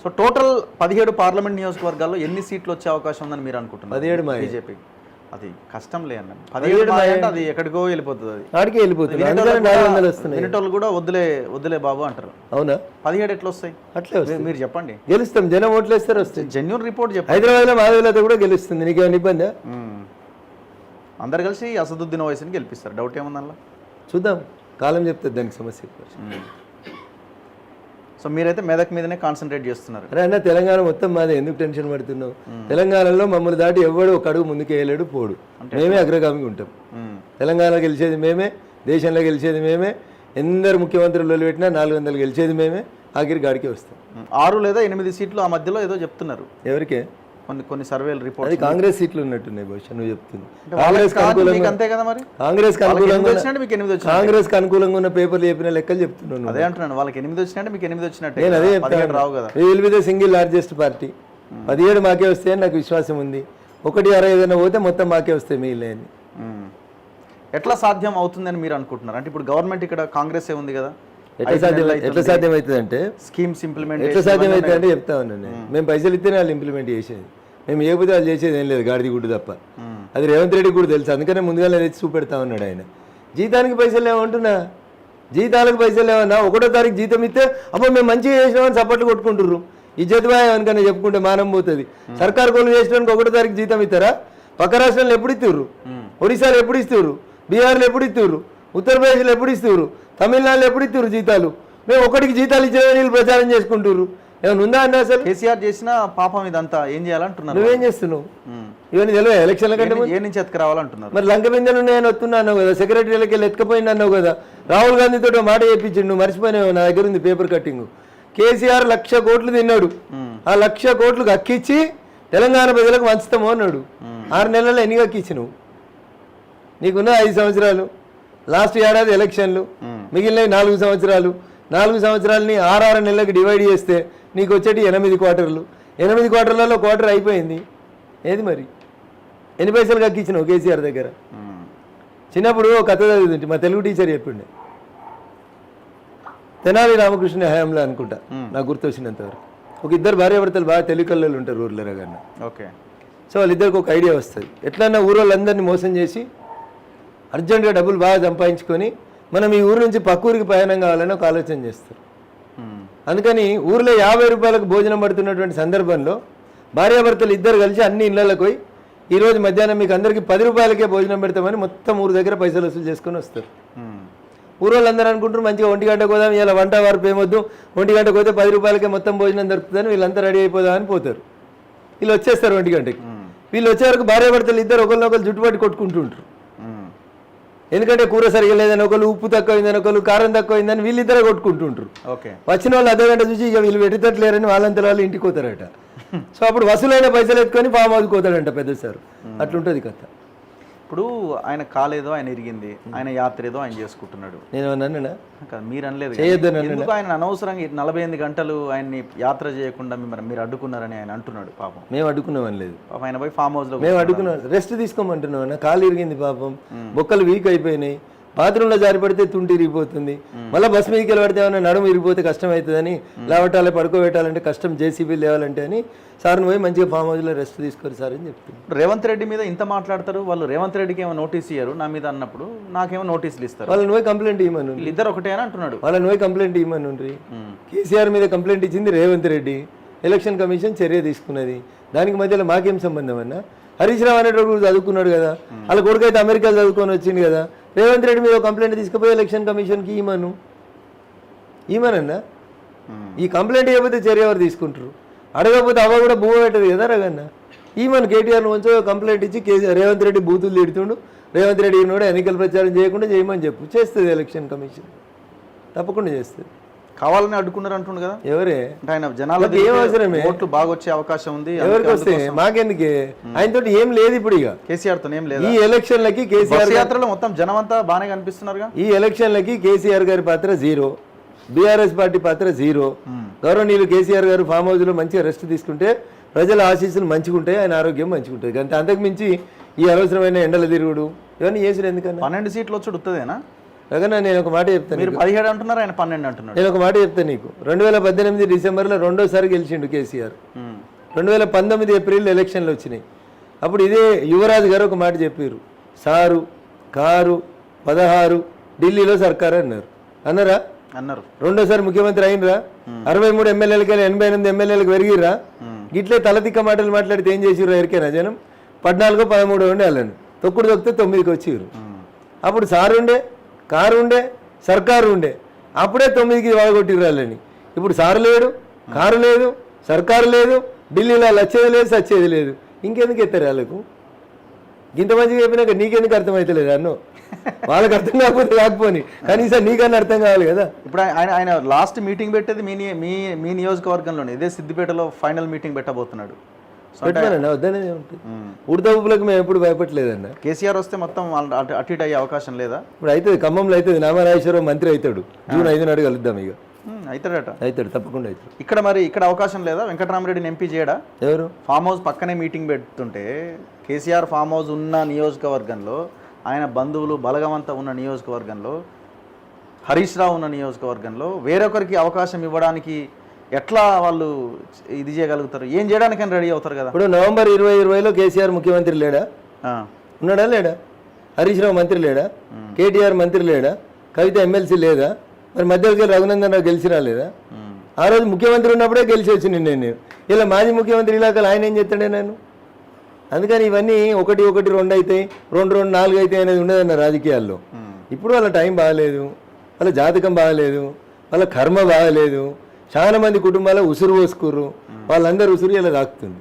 So total 17 parliament నియోజకవర్గాల్లో ఎన్ని సీట్లు వచ్చే అవకాశం ఉందని మీరు అనుకుంటున్నారు? 17 బీజేపీ అది కష్టం లే అన్న. 17 అంటే అది ఎక్కడికో వెళ్ళిపోతుంది, అది ఆడికే వెళ్ళిపోతుంది. వినేటోళ్ళు కూడా వద్దులే బాబు అంటారు. అవునా? 17 ఎట్లా వస్తాయి? అట్లే మీరు చెప్పండి. గెలుస్తాం, జనం ఓట్లు వేస్తారు, వస్తాయి. జెన్యూన్ రిపోర్ట్ చెప్పండి. హైదరాబాద్లో మాధవిలత కూడా గెలుస్తుంది, నీకేమైనా ఇబ్బందా? అందరు కలిసి అసదుద్దీన్ ఓవైసీని గెలిపిస్తారు, డౌట్ ఏముంది అందులో? చూద్దాం, కాలం చెప్తుంది దానికి సమస్య. సో మీరైతే మెదక్ మీదనే కాన్సన్ట్రేట్ చేస్తున్నారు. అరే అన్న, తెలంగాణ మొత్తం మాదే, ఎందుకు టెన్షన్ పడుతున్నావు? తెలంగాణలో మమ్మల్ని దాటి ఎవడు ఒక అడుగు ముందుకు వేయలేడు, పోడు. మేమే అగ్రగామిగా ఉంటాం. తెలంగాణ గెలిచేది మేమే, దేశంలో గెలిచేది మేమే. ఎందరు ముఖ్యమంత్రులు పెట్టినా 400 గెలిచేది మేమే. ఆఖరి గాడికే వస్తాం. 6 లేదా 8 సీట్లు ఆ మధ్యలో ఏదో చెప్తున్నారు. ఎవరికే? కొన్ని సర్వేలు రిపోర్ట్. అది కాంగ్రెస్ సీట్లు ఉన్నట్టున్నాయి బహుశా, నువ్వు చెప్తుంది. అంతే కదా మరి. కాంగ్రెస్ అనుకూలంగా ఉన్న పేపర్లు చెప్పిన లెక్కలు చెప్తున్నాను. అదే అంటున్నాను, వాళ్ళకి 8 వచ్చినట్టు మీకు 8 వచ్చినట్టు. నేను అదే చెప్తాను, రావు కదా. Will be the single largest party. 17 మాకే వస్తాయని నాకు విశ్వాసం ఉంది. 1-6 ఏదైనా పోతే మొత్తం మాకే వస్తాయి మిగిలినవి. ఎట్లా సాధ్యం అవుతుందని మీరు అనుకుంటున్నారు? అంటే ఇప్పుడు గవర్నమెంట్ ఇక్కడ కాంగ్రెస్ ఉంది కదా, ఎట్లా సాధ్యమవుతుంది అంటే స్కీమ్స్ ఇంప్లిమెంట్ ఎట్లా సాధ్యమవుతుంది అంటే చెప్తా ఉన్నాను. మేము పైసలు ఇస్తేనే వాళ్ళు ఇంప్లిమెంట్ చేసేది, మేము ఏపోతే వాళ్ళు చేసేది ఏం లేదు, గాడిది గుడ్డు తప్ప. అది రేవంత్ రెడ్డి కూడా తెలుసు, అందుకనే ముందుగా తెచ్చి చూపెడతా ఉన్నాడు ఆయన. జీతానికి పైసలు ఏమంటున్నా, జీతాలకు పైసలు ఏమన్నా 1వ తారీఖు జీతం ఇస్తే అప్పుడు మేము మంచిగా చేసినామని సపోర్ట్లు కొట్టుకుంటుర్రు. ఇజ్జత్బాయ్ అనుకన్నా చెప్పుకుంటే మానం పోతుంది. సర్కారు కోళ్ళు చేసినానికి 1వ తారీఖు జీతం ఇస్తారా? పక్క రాష్ట్రాల్లో ఎప్పుడు ఇస్తుర్రు? ఒడిశాలో ఎప్పుడు ఇస్తుర్రు? బీహార్లో ఎప్పుడు ఇస్తుర్రు? ఉత్తరప్రదేశ్లో ఎప్పుడు ఇస్తుర్రు? తమిళనాడులో ఎప్పుడు ఇస్తుర్రు జీతాలు? మేము 1కి జీతాలు ఇచ్చిన వీళ్ళు ప్రచారం చేసుకుంటుర్రు. ఏమైనా ఉందా అన్న? అసలు కేసీఆర్ చేసిన పాపం ఇదంతా ఏం చేయాలంటున్నారు? నువ్వేం చేస్తున్నావు? ఇవన్నీ తెలియదు. ఎలక్షన్ల కంటే ఏ నుంచి ఎత్తుకురావాలంటున్నారు? మరి లంక బిందెలు ఉన్నాయని వస్తున్నాను కదా, సెక్రటరీలకి వెళ్ళి ఎత్తుకపోయింది అన్నావు కదా. రాహుల్ గాంధీతో మాట చెప్పించిండు, మర్చిపోయినావు. నా దగ్గర ఉంది పేపర్ కట్టింగ్. కేసీఆర్ 1,00,000 కోట్లు తిన్నాడు, ఆ 1,00,000 కోట్లకు అక్కిచ్చి తెలంగాణ ప్రజలకు వంచుతాము అన్నాడు. 6 నెలల్లో ఎన్ని అక్కిచ్చినావు? నీకున్న 5 సంవత్సరాలు, లాస్ట్ ఏడాది ఎలక్షన్లు, మిగిలిన 4 సంవత్సరాలు. 4 సంవత్సరాలని 6 నెలలకు డివైడ్ చేస్తే నీకు వచ్చేటి 8 క్వార్టర్లు. 8 క్వార్టర్లలో క్వార్టర్ అయిపోయింది. ఏది మరి ఎన్ని పైసలు కక్కిచ్చినావు కేసీఆర్ దగ్గర? చిన్నప్పుడు ఒక కథ చదువుతుంటే మా తెలుగు టీచర్ చెప్పిండే, తెనాలి రామకృష్ణ హయాంలో అనుకుంటా, నాకు గుర్తొచ్చినంతవరకు. ఒక 2 భార్యాభర్తలు బాగా తెలివికల్లో ఉంటారు ఊర్లో కన్నా. ఓకే. సో వాళ్ళిద్దరికి ఒక ఐడియా వస్తుంది, ఎట్లన్నా ఊరోళ్ళందరినీ మోసం చేసి అర్జెంటుగా డబ్బులు బాగా సంపాదించుకొని మనం ఈ ఊరు నుంచి పక్క ఊరికి ప్రయాణం కావాలని ఒక ఆలోచన చేస్తారు. అందుకని ఊర్లో 50 రూపాయలకు భోజనం పడుతున్నటువంటి సందర్భంలో భార్యాభర్తలు 2 కలిసి అన్ని ఇళ్లలకు పోయి ఈరోజు మధ్యాహ్నం మీకు అందరికీ 10 రూపాయలకే భోజనం పెడతామని మొత్తం ఊరు దగ్గర పైసలు వసూలు చేసుకొని వస్తారు. ఊరోళ్ళందరూ అనుకుంటారు మంచిగా 1 గంటకు పోదాం, ఇలా వంట వారు ఏమొద్దు, 1 గంటకు పోతే 10 రూపాయలకే మొత్తం భోజనం దొరుకుతుందని వీళ్ళంతా రెడీ అయిపోదామని పోతారు. వీళ్ళు వచ్చేస్తారు 1 గంటకి. వీళ్ళు వచ్చే వరకు భార్యాభర్తలు 2 ఒకరినొకరు జుట్టుపట్టి కొట్టుకుంటుంటారు. ఎందుకంటే కూర సరిగా లేదని ఒకరు, ఉప్పు తక్కువైందని ఒకరు, కారం తక్కువైందని వీళ్ళిద్దరే కొట్టుకుంటుంటారు. వచ్చిన వాళ్ళు అర్ధ గంట చూసి ఇక వీళ్ళు పెట్టేటట్లేరని వాళ్ళంతా వాళ్ళు ఇంటికి పోతారట. సో అప్పుడు వసూలైన పైసలు ఎత్తుకొని ఫామ్ హౌస్కి పోతాడంట పెద్ద సార్. అట్లుంటుంది కథ. ఇప్పుడు ఆయన కాలేదో ఆయన ఇరిగింది, ఆయన యాత్ర ఏదో ఆయన చేసుకుంటున్నాడు. నేను అన్నా మీరు అనలేదు చేయొద్దని. ఎందుకు ఆయన అనవసరంగా 48 గంటలు ఆయన్ని యాత్ర చేయకుండా మీరు అడ్డుకున్నారని ఆయన అంటున్నాడు. పాపం మేము అడ్డుకున్నామని లేదు, పాపం ఆయన పోయి ఫామ్ హౌస్లో మేము అడ్డుకున్నాం. రెస్ట్ తీసుకోమంటున్నాం అన్న. కాలు ఇరిగింది పాపం, బొక్కలు వీక్ అయిపోయినాయి, బాత్రూంలో జారిపడితే తుంటి ఇరిగిపోతుంది, మళ్ళీ బస్ మీదకి వెళ్ళి పడితే ఏమన్నా నడుము ఇరిగిపోతే కష్టం అవుతుందని లేవటాలి, పడుకోబెట్టాలంటే కష్టం, జేసీబీలు లేవాలంటే అని సార్ని పోయి మంచిగా ఫామ్ హౌస్లో రెస్ట్ తీసుకోరు సార్ అని చెప్తుంది. రేవంత్ రెడ్డి మీద ఇంత మాట్లాడతారు వాళ్ళు. రేవంత్ రెడ్డికి ఏమో నోటీస్ ఇయ్యారు నా మీద అన్నప్పుడు, నాకేమో నోటీసులు ఇస్తారు. వాళ్ళని పోయి కంప్లైంట్ ఇవ్వమను. వీళ్ళిద్దరు ఒకటే అని అంటున్నాడు. వాళ్ళని పోయి కంప్లైంట్ ఇవ్వమను. కేసీఆర్ మీద కంప్లైంట్ ఇచ్చింది రేవంత్ రెడ్డి, ఎలక్షన్ కమిషన్ చర్య తీసుకున్నది. దానికి మధ్యలో మాకేం సంబంధం అన్న? హరీష్ రావు అనేటప్పుడు చదువుకున్నాడు కదా, వాళ్ళ కొడుకైతే అమెరికా చదువుకొని వచ్చింది కదా. రేవంత్ రెడ్డి మీద కంప్లైంట్ తీసుకుపోయి ఎలక్షన్ కమిషన్కి ఈమనన్నా. ఈ కంప్లైంట్ ఇవ్వకపోతే చర్య ఎవరు తీసుకుంటారు? అడగకపోతే అవ్వ కూడా భూమ పెట్టదు కదా రగన్న. ఈమన్ కేటీఆర్ను మంచిగా కంప్లైంట్ ఇచ్చి రేవంత్ రెడ్డి బూతులు తిడుతుండు, రేవంత్ రెడ్డి కూడా ఎన్నికల ప్రచారం చేయకుండా చేయమని చెప్పు. చేస్తుంది ఎలక్షన్ కమిషన్, తప్పకుండా చేస్తుంది. కావాలని అడ్డుకున్నారు అంటుండు కదా. ఎవరే? ఆయన జనాలకు ఏం అవసరమే, ఓట్లు బాగా వచ్చే అవకాశం ఉంది. ఎవరికి వస్తే మాకెందుకే? ఆయనతో ఏం లేదు ఇప్పుడు. ఇక కేసీఆర్ తో ఏం లేదు. ఈ ఎలక్షన్లకి కేసీఆర్ యాత్రలో మొత్తం జనం అంతా బాగానే కనిపిస్తున్నారు. ఈ ఎలక్షన్లకి కేసీఆర్ గారి పాత్ర 0, బీఆర్ఎస్ పార్టీ పాత్ర 0. గౌరవనీయులు కేసీఆర్ గారు ఫామ్ హౌస్లో మంచిగా రెస్ట్ తీసుకుంటే ప్రజల ఆశీస్సులు మంచిగా ఉంటాయి, ఆయన ఆరోగ్యం మంచిగా ఉంటుంది. అంతే, అంతకు మించి ఈ అనవసరమైన ఎండల తిరుగుడు ఇవన్నీ చేసారు ఎందుకన్నా? 12 సీట్లు వచ్చి ఉత్తదేనా? రగన నేను ఒక మాట చెప్తాను మీరు 17 అంటున్నారు, ఆయన 12 అంటున్నాడు. నేను ఒక మాట చెప్తాను నీకు. 2018 డిసెంబర్లో రెండోసారి గెలిచిండు కేసీఆర్. 2019 ఏప్రిల్ ఎలక్షన్లు వచ్చినాయి. అప్పుడు ఇదే యువరాజు గారు ఒక మాట చెప్పారు, సారు కారు 16 ఢిల్లీలో సర్కారు అన్నారా? అన్నారు. రెండోసారి ముఖ్యమంత్రి అయినరా? 63 ఎమ్మెల్యేలకి 88 ఎమ్మెల్యేలకు పెరిగిర్రా? గిట్లే తలతిక్క మాటలు మాట్లాడితే ఏం చేసిర్రు? ఎరికేనా జనం? 14 13 ఉండే వాళ్ళని తొక్కుడు తొక్కితే 9కి వచ్చిర్రు. అప్పుడు సారు ఉండే, కారు ఉండే, సర్కారు ఉండే, అప్పుడే 9కి వాడగొట్టిర్రు వాళ్ళని. ఇప్పుడు సారు లేడు, కారు లేదు, సర్కారు లేదు, ఢిల్లీలో వచ్చేది లేదు, సచ్చేది లేదు. ఇంకెందుకు ఎత్తారు వాళ్ళకు? ఇంత మంచిగా చెప్పినాక నీకెందుకు అర్థమవుతలేదు అన్నో? వాళ్ళకి అర్థం కాకపోతే కాకపోని, కనీసం నీకన్నా అర్థం కావాలి కదా. ఇప్పుడు ఆయన లాస్ట్ మీటింగ్ పెట్టేది మీ నియోజకవర్గంలోనే, ఇదే సిద్దిపేటలో ఫైనల్ మీటింగ్ పెట్టబోతున్నాడు. పెట్టమన్నా వద్దనే ఉంటుంది. ఉడత ఊపులకు మేము ఎప్పుడు భయపడలేదన్న. కేసీఆర్ వస్తే మొత్తం అటు ఇటు అయ్యే అవకాశం లేదా? ఇప్పుడు అవుతుంది, ఖమ్మంలో అవుతుంది, నామరాజేశ్వరరావు మంత్రి అవుతాడు. జూన్ 5 నాడు కలుద్దాం. ఇక అవుతాడు, తప్పకుండా అవుతాడు. ఇక్కడ అవకాశం లేదా? వెంకటరామరెడ్డిని ఎంపీ చేయడా? ఎవరు? ఫామ్ హౌస్ పక్కనే మీటింగ్ పెడుతుంటే, కేసీఆర్ ఫామ్ హౌస్ ఉన్న నియోజకవర్గంలో, ఆయన బంధువులు బలగమంతా ఉన్న నియోజకవర్గంలో, హరీష్ రావు ఉన్న నియోజకవర్గంలో వేరొకరికి అవకాశం ఇవ్వడానికి ఎట్లా వాళ్ళు ఇది చేయగలుగుతారు? ఏం చేయడానికైనా రెడీ అవుతారు కదా. ఇప్పుడు నవంబర్ 2020లో కేసీఆర్ ముఖ్యమంత్రి లేడా? ఉన్నాడా లేడా? హరీష్ రావు మంత్రి లేడా? కేటీఆర్ మంత్రి లేడా? కవిత ఎమ్మెల్సీ లేదా? మరి మధ్యలో రఘునందన్ రావు గెలిచినా లేదా? ఆ రోజు ముఖ్యమంత్రి ఉన్నప్పుడే గెలిచి వచ్చింది నేను. ఇలా మాజీ ముఖ్యమంత్రి ఇలాకలు ఆయన ఏం చేస్తాడే నేను? అందుకని ఇవన్నీ 1 1 2 అవుతాయి, 2 2 4 అవుతాయి అనేది ఉండదన్న రాజకీయాల్లో. ఇప్పుడు వాళ్ళ టైం బాగాలేదు, వాళ్ళ జాతకం బాగాలేదు, వాళ్ళ కర్మ బాగాలేదు. చాలా మంది కుటుంబాలు ఉసురు పోసుకుర్రు, వాళ్ళందరూ ఉసురు ఇలా తాకుతుంది.